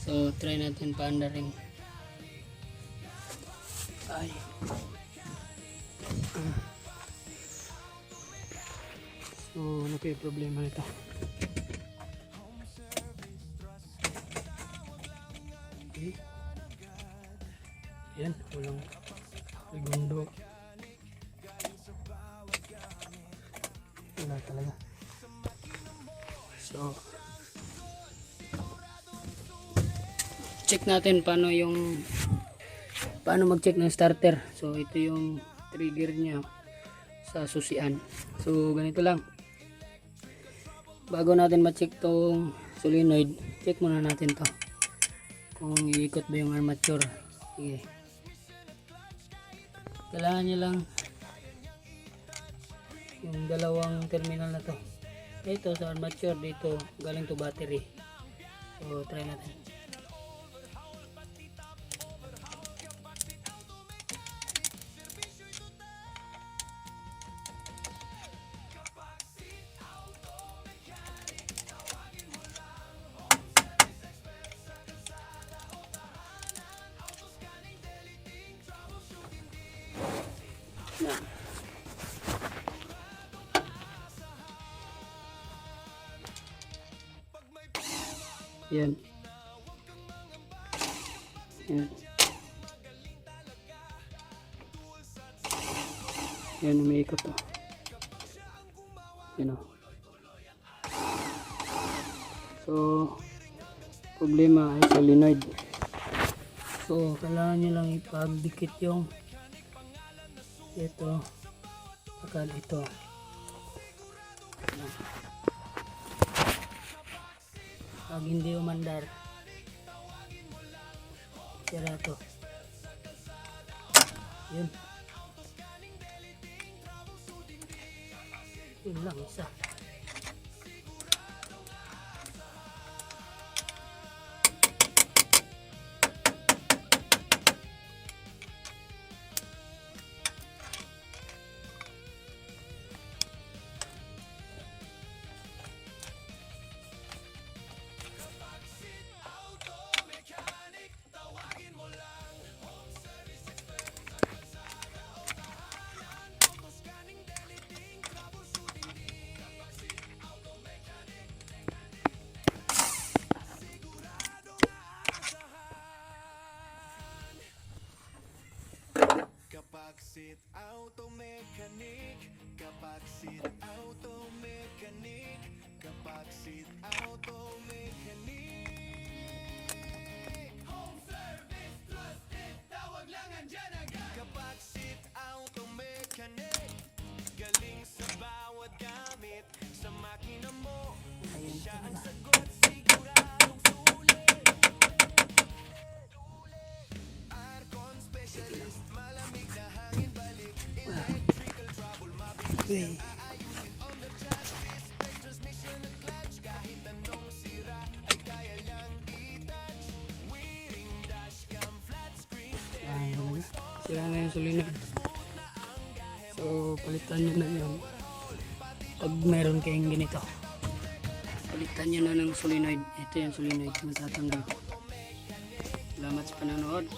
So try natin paandarin. Ay. So ano pa yung problema nito? Okay. Yan, walang segundo. Wala talaga. So check natin paano mag-check ng starter. So ito yung trigger niya sa susian. So ganito lang. Bago natin ma-check tong solenoid, check muna natin to kung iikot ba yung armature. Sige. Kailangan nyo lang yung dalawang terminal na to. Ito sa armature, dito galing to battery. So try natin. Yan. Yan. Yan, umiikot to. Yan o. So, problema ay solenoid. So, kailangan nyo lang ipagdikit yung ito saka ito. Pag hindi umandar, sira to. Yun. Yun lang isa. Kapaksit Auto Mechanic, Kapaksit Auto Mechanic, Kapaksit Auto Mechanic. Home service trusted, tawag lang andyan agad. Kapaksit Auto Mechanic, galing sa bawat gamit. Sa makina mo, siya ang sagot, siguradong sulit. Aircon specialist, malamig na hangin balik. Electrical trouble, mabilis na aayusin on the chassis. Brake transmission at clutch, kahit anong sira ay kaya lang i-touch. Wearing dashcam, flat screen stereo. Sira na yung solenoid. So palitan nyo na yun. Pag meron kayong ganito, palitan nyo na ng solenoid. Ito yung solenoid, matatanggal ko. Salamat sa panonood.